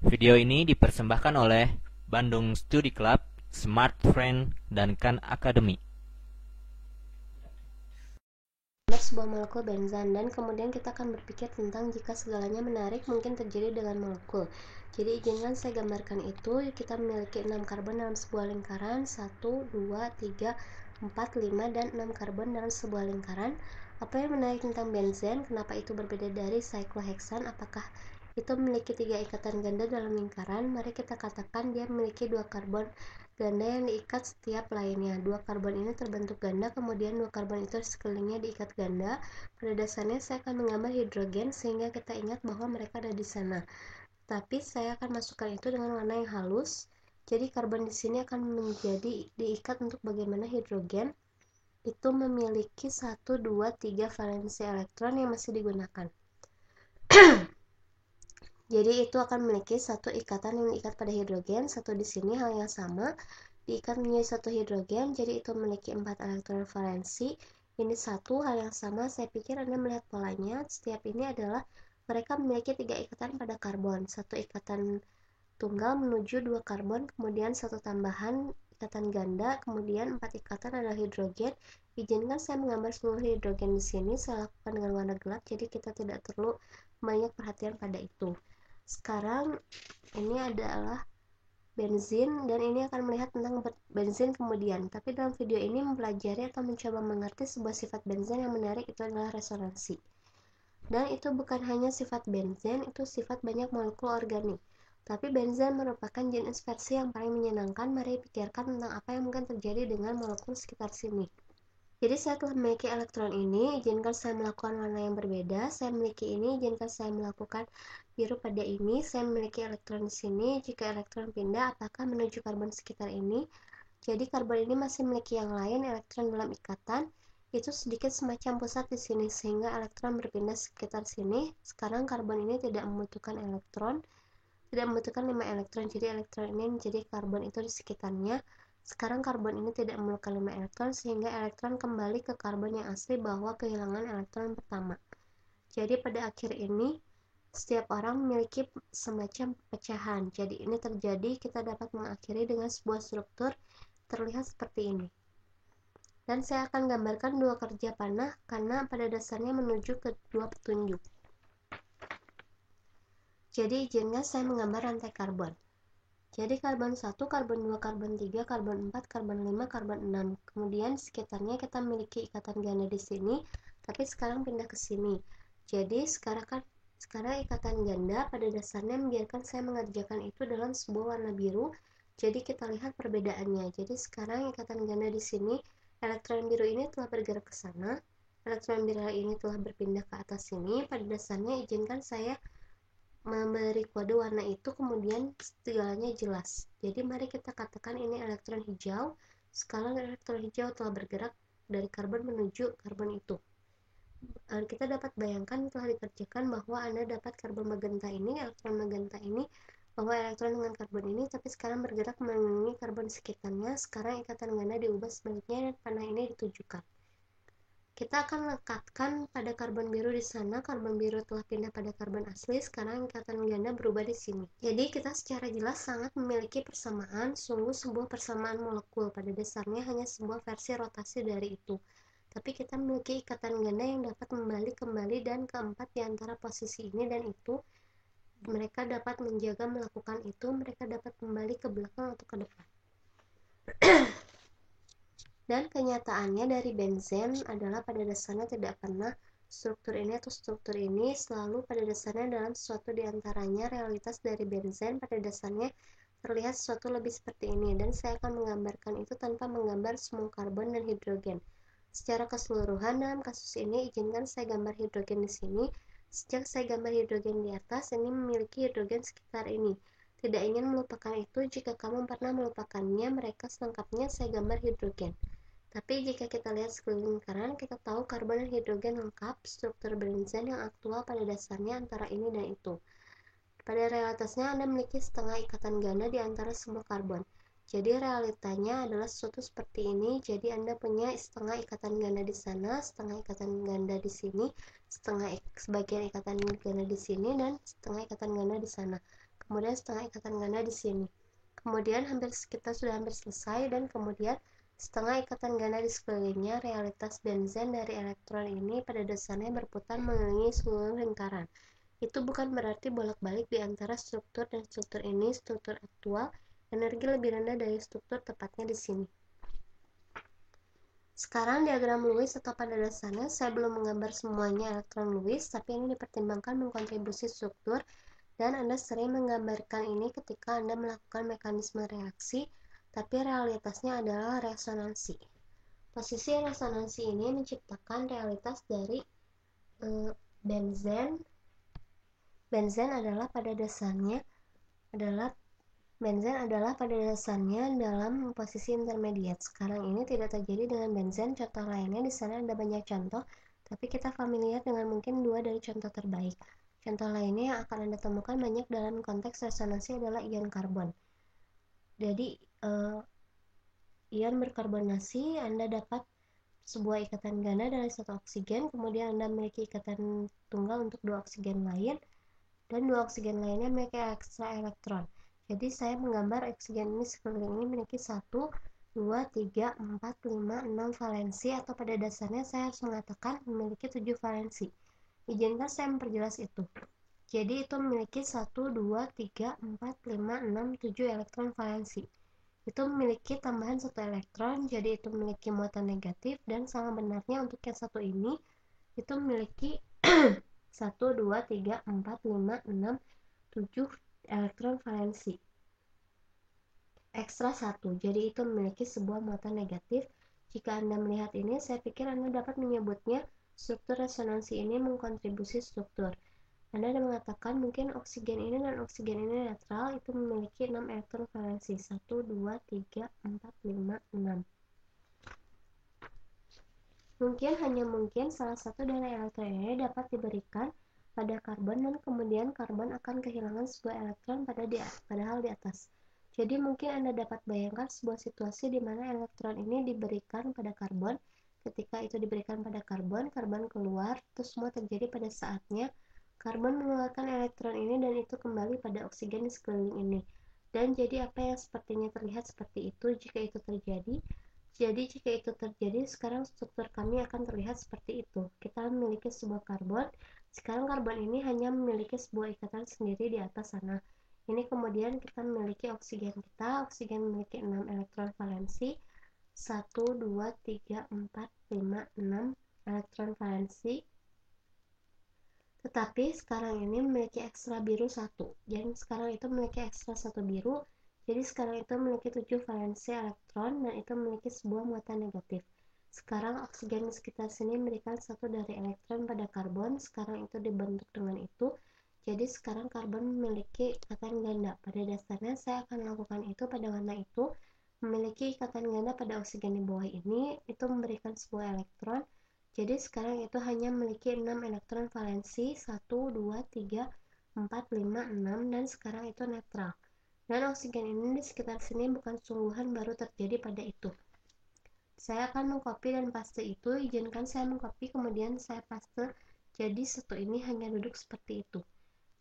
Video ini dipersembahkan oleh Bandung Study Club, Smart Friend, dan Khan Academy. Sebuah molekul benzan, dan kemudian kita akan berpikir tentang jika segalanya menarik mungkin terjadi dengan molekul. Jadi izinkan saya gambarkan itu. Kita memiliki 6 karbon dalam sebuah lingkaran, 1, 2, 3, 4, 5, dan 6 karbon dalam sebuah lingkaran. Apa yang menarik tentang benzen? Kenapa itu berbeda dari cyclohexan? Apakah itu memiliki 3 ikatan ganda dalam lingkaran? Mari kita katakan dia memiliki 2 karbon ganda yang diikat setiap lainnya. 2 karbon ini terbentuk ganda, kemudian 2 karbon itu sekelilingnya diikat ganda. Pada dasarnya saya akan menggambar hidrogen sehingga kita ingat bahwa mereka ada di sana. Tapi saya akan masukkan itu dengan warna yang halus. Jadi karbon di sini akan menjadi diikat untuk bagaimana hidrogen itu memiliki 1, 2, 3 valensi elektron yang masih digunakan. Jadi itu akan memiliki satu ikatan yang diikat pada hidrogen, satu di sini hal yang sama, diikat menjadi satu hidrogen, jadi itu memiliki 4 elektron valensi. Ini satu hal yang sama, saya pikir Anda melihat polanya. Setiap ini adalah mereka memiliki 3 ikatan pada karbon, satu ikatan tunggal menuju 2 karbon, kemudian satu tambahan ikatan ganda, kemudian 4 ikatan adalah hidrogen. Izinkan saya menggambar seluruh hidrogen di sini. Saya lakukan dengan warna gelap, jadi kita tidak perlu banyak perhatian pada itu. Sekarang ini adalah benzin, dan ini akan melihat tentang benzin kemudian. Tapi dalam video ini mempelajari atau mencoba mengerti sebuah sifat benzin yang menarik, itu adalah resonansi. Dan itu bukan hanya sifat benzin, itu sifat banyak molekul organik. Tapi benzin merupakan jenis versi yang paling menyenangkan. Mari pikirkan tentang apa yang mungkin terjadi dengan molekul sekitar sini. Jadi saya telah memiliki elektron ini, izinkan saya melakukan warna yang berbeda. Saya memiliki ini, izinkan saya melakukan biru pada ini. Saya memiliki elektron di sini. Jika elektron pindah, apakah menuju karbon sekitar ini? Jadi karbon ini masih memiliki yang lain, elektron dalam ikatan. Itu sedikit semacam pusat di sini, sehingga elektron berpindah sekitar sini. Sekarang karbon ini tidak membutuhkan elektron, tidak membutuhkan 5 elektron. Jadi elektron ini menjadi karbon itu di sekitarnya. Sekarang karbon ini tidak memerlukan 5 elektron, sehingga elektron kembali ke karbon yang asli bahwa kehilangan elektron pertama. Jadi pada akhir ini setiap orang memiliki semacam pecahan. Jadi ini terjadi, kita dapat mengakhiri dengan sebuah struktur terlihat seperti ini. Dan saya akan gambarkan dua kerja panah karena pada dasarnya menuju ke dua petunjuk. Jadi izinkan saya menggambar rantai karbon. Jadi karbon 1, karbon 2, karbon 3, karbon 4, karbon 5, karbon 6. Kemudian sekitarnya kita memiliki ikatan ganda di sini, tapi sekarang pindah ke sini. Jadi sekarang ikatan ganda pada dasarnya membiarkan saya mengerjakan itu dalam sebuah warna biru. Jadi kita lihat perbedaannya. Jadi sekarang ikatan ganda di sini, elektron biru ini telah bergerak ke sana, elektron biru ini telah berpindah ke atas sini. Pada dasarnya izinkan saya memberi kode warna itu, kemudian segalanya jelas. Jadi mari kita katakan ini elektron hijau. Sekarang elektron hijau telah bergerak dari karbon menuju karbon itu. Kita dapat bayangkan telah dikerjakan bahwa Anda dapat karbon magenta ini, elektron magenta ini, bahwa elektron dengan karbon ini, tapi sekarang bergerak mengelilingi karbon sekitarnya. Sekarang ikatan ganda diubah sebaliknya dan panah ini ditujukan. Kita akan lekatkan pada karbon biru di sana. Karbon biru telah pindah pada karbon asli. Sekarang ikatan ganda berubah di sini. Jadi kita secara jelas sangat memiliki persamaan, sungguh sebuah persamaan molekul. Pada dasarnya hanya sebuah versi rotasi dari itu. Tapi kita memiliki ikatan ganda yang dapat kembali dan keempat di antara posisi ini dan itu. Mereka dapat menjaga melakukan itu. Mereka dapat kembali ke belakang atau ke depan. Dan kenyataannya dari benzen adalah pada dasarnya tidak pernah struktur ini atau struktur ini, selalu pada dasarnya dalam sesuatu di antaranya. Realitas dari benzen pada dasarnya terlihat sesuatu lebih seperti ini, dan saya akan menggambarkan itu tanpa menggambar semua karbon dan hidrogen. Secara keseluruhan dalam kasus ini izinkan saya gambar hidrogen di sini. Sejak saya gambar hidrogen di atas, ini memiliki hidrogen sekitar ini. Tidak ingin melupakan itu. Jika kamu pernah melupakannya, mereka selengkapnya saya gambar hidrogen. Tapi jika kita lihat sekeliling lingkaran, kita tahu karbon dan hidrogen lengkap. Struktur benzen yang aktual pada dasarnya antara ini dan itu. Pada realitasnya Anda memiliki setengah ikatan ganda di antara semua karbon. Jadi realitanya adalah sesuatu seperti ini. Jadi Anda punya setengah ikatan ganda di sana, setengah ikatan ganda di sini, sebagian ikatan ganda di sini, dan setengah ikatan ganda di sana. kemudian setengah ikatan ganda di sini. Kemudian kita sudah hampir selesai, dan kemudian setengah ikatan ganda di sekelilingnya. Realitas benzen dari elektron ini pada dasarnya berputar mengelilingi seluruh lingkaran. Itu bukan berarti bolak-balik di antara struktur dan struktur ini. Struktur aktual energi lebih rendah dari struktur tepatnya di sini. Sekarang diagram Lewis atau pada dasarnya, saya belum menggambar semuanya elektron Lewis, tapi ini dipertimbangkan mengkontribusi struktur, dan Anda sering menggambarkan ini ketika Anda melakukan mekanisme reaksi, tapi realitasnya adalah resonansi. Posisi resonansi ini menciptakan realitas dari benzen. Benzen adalah pada dasarnya dalam posisi intermediate. Sekarang ini tidak terjadi dengan benzen. Contoh lainnya di sana ada banyak contoh, tapi kita familiar dengan mungkin 2 dari contoh terbaik. Contoh lainnya yang akan Anda temukan banyak dalam konteks resonansi adalah ion karbon. Jadi ion berkarbonasi, Anda dapat sebuah ikatan ganda dari satu oksigen, kemudian Anda memiliki ikatan tunggal untuk 2 oksigen lain, dan 2 oksigen lainnya memiliki ekstra elektron. Jadi saya menggambar oksigen ini sekeliling ini memiliki 1, 2, 3, 4, 5, 6 valensi, atau pada dasarnya saya harus mengatakan memiliki 7 valensi. Izinkan saya memperjelas itu. Jadi itu memiliki 1, 2, 3, 4, 5, 6, 7 elektron valensi. Itu memiliki tambahan 1 elektron, jadi itu memiliki muatan negatif, dan sama benarnya untuk yang satu ini, itu memiliki 1, 2, 3, 4, 5, 6, 7 elektron valensi. Ekstra 1, jadi itu memiliki sebuah muatan negatif. Jika Anda melihat ini, saya pikir Anda dapat menyebutnya struktur resonansi ini mengkontribusi struktur. Anda mengatakan mungkin oksigen ini dan oksigen ini netral, itu memiliki 6 elektron valensi. 1, 2, 3, 4, 5, 6. Hanya mungkin salah satu dari elektron ini dapat diberikan pada karbon, dan kemudian karbon akan kehilangan sebuah elektron padahal di atas. Jadi mungkin Anda dapat bayangkan sebuah situasi di mana elektron ini diberikan pada karbon. Ketika itu diberikan pada karbon keluar, itu semua terjadi pada saatnya. Karbon mengeluarkan elektron ini dan itu kembali pada oksigen di sekeliling ini. Dan jadi apa yang sepertinya terlihat seperti itu jika itu terjadi? Jadi jika itu terjadi, sekarang struktur kami akan terlihat seperti itu. Kita memiliki sebuah karbon. Sekarang karbon ini hanya memiliki sebuah ikatan sendiri di atas sana. Ini kemudian kita memiliki oksigen kita. Oksigen memiliki 6 elektron valensi. 1, 2, 3, 4, 5, 6 elektron valensi. Tetapi sekarang ini memiliki ekstra biru 1. Jadi sekarang itu memiliki ekstra 1 biru. Jadi sekarang itu memiliki 7 valensi elektron, dan itu memiliki sebuah muatan negatif. Sekarang oksigen di sekitar sini memberikan 1 dari elektron pada karbon. Sekarang itu dibentuk dengan itu. Jadi sekarang karbon memiliki ikatan ganda. Pada dasarnya saya akan lakukan itu pada warna itu. Memiliki ikatan ganda pada oksigen di bawah ini, itu memberikan sebuah elektron. Jadi sekarang itu hanya memiliki 6 elektron valensi. 1, 2, 3, 4, 5, 6, dan sekarang itu netral. Dan oksigen ini di sekitar sini bukan sungguhan baru terjadi pada itu. Saya akan mengcopy dan paste itu. Izinkan saya mengcopy kemudian saya paste. Jadi satu ini hanya duduk seperti itu.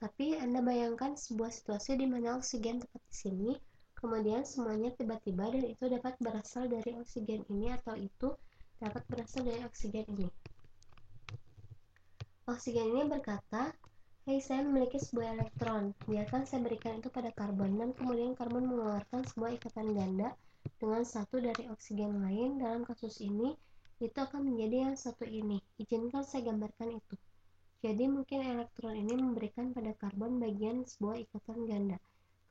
Tapi Anda bayangkan sebuah situasi di mana oksigen tepat di sini, kemudian semuanya tiba-tiba, dan itu dapat berasal dari oksigen ini atau itu dapat berasal dari oksigen ini. Oksigen ini berkata, "Hei, saya memiliki sebuah elektron. Biarkan saya berikan itu pada karbon," dan kemudian karbon mengeluarkan sebuah ikatan ganda dengan satu dari oksigen lain. Dalam kasus ini, itu akan menjadi yang satu ini. Izinkan saya gambarkan itu. Jadi mungkin elektron ini memberikan pada karbon bagian sebuah ikatan ganda.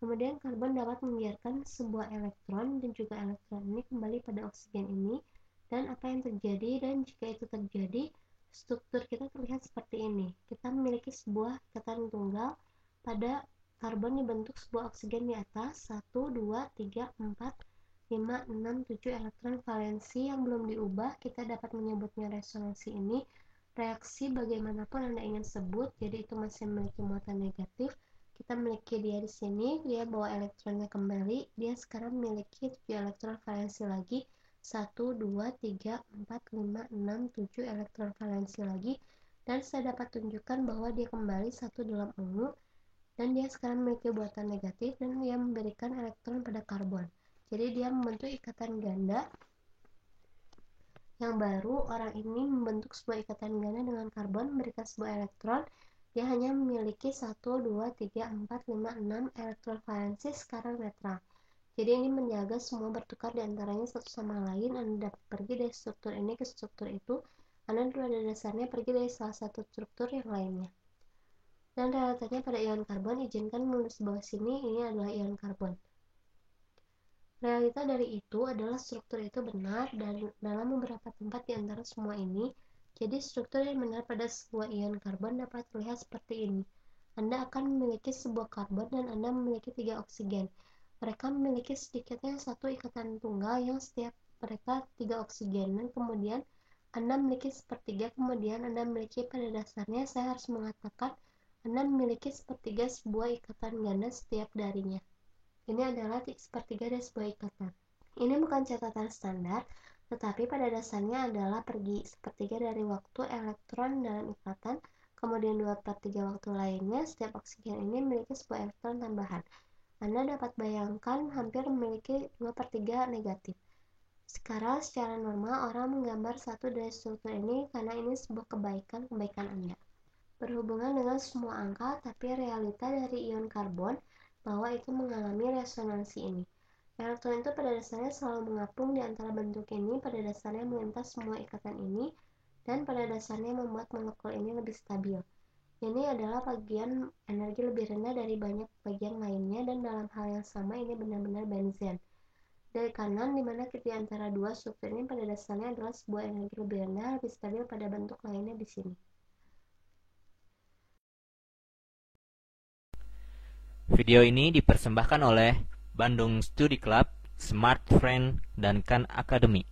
Kemudian karbon dapat membiarkan sebuah elektron, dan juga elektron ini kembali pada oksigen ini. Dan apa yang terjadi? Dan jika itu terjadi, struktur kita terlihat seperti ini. Kita memiliki sebuah ikatan tunggal pada karbon dibentuk sebuah oksigen di atas. 1, 2, 3, 4, 5, 6, 7 elektron valensi yang belum diubah. Kita dapat menyebutnya resonansi ini. Reaksi bagaimanapun Anda ingin sebut, jadi itu masih memiliki muatan negatif. Kita memiliki dia di sini, dia bawa elektronnya kembali. Dia sekarang memiliki 7 elektron valensi lagi. 1, 2, 3, 4, 5, 6, 7 elektron valensi lagi. Dan saya dapat tunjukkan bahwa dia kembali satu dalam ungu. dan dia sekarang memiliki buatan negatif dan dia memberikan elektron pada karbon. Jadi dia membentuk ikatan ganda yang baru. Orang ini membentuk sebuah ikatan ganda dengan karbon, memberikan sebuah elektron. Dia hanya memiliki 1, 2, 3, 4, 5, 6 elektron valensi sekarang netral. Jadi ini menjaga semua bertukar di antaranya satu sama lain. Anda dapat pergi dari struktur ini ke struktur itu. Anda pada dasarnya pergi dari salah satu struktur yang lainnya. Dan realitanya pada ion karbon, izinkan menulis di bawah sini, ini adalah ion karbon. Realita dari itu adalah struktur itu benar dan dalam beberapa tempat di antara semua ini. Jadi struktur yang benar pada sebuah ion karbon dapat terlihat seperti ini. Anda akan memiliki sebuah karbon dan Anda memiliki 3 oksigen. Mereka memiliki sedikitnya satu ikatan tunggal yang setiap mereka 3 oksigen, dan kemudian Anda memiliki sepertiga, kemudian Anda memiliki pada dasarnya, saya harus mengatakan, Anda memiliki sepertiga sebuah ikatan ganda setiap darinya. Ini adalah sepertiga dari sebuah ikatan. Ini bukan catatan standar, tetapi pada dasarnya adalah pergi sepertiga dari waktu elektron dalam ikatan, kemudian 2/3 waktu lainnya. Setiap oksigen ini memiliki sebuah elektron tambahan. Anda dapat bayangkan hampir memiliki 2/3 negatif. Sekarang secara normal orang menggambar satu dari struktur ini karena ini sebuah kebaikan Anda. Berhubungan dengan semua angka, tapi realita dari ion karbon bahwa itu mengalami resonansi ini. Elektron itu pada dasarnya selalu mengapung di antara bentuk ini, pada dasarnya melintas semua ikatan ini, dan pada dasarnya membuat molekul ini lebih stabil. Ini adalah bagian energi lebih rendah dari banyak bagian lainnya, dan dalam hal yang sama ini benar-benar benzen. Dari kanan, di mana di antara dua struktur ini pada dasarnya adalah sebuah energi lebih rendah, lebih stabil pada bentuk lainnya di sini. Video ini dipersembahkan oleh Bandung Study Club, Smart Friend, dan Khan Academy.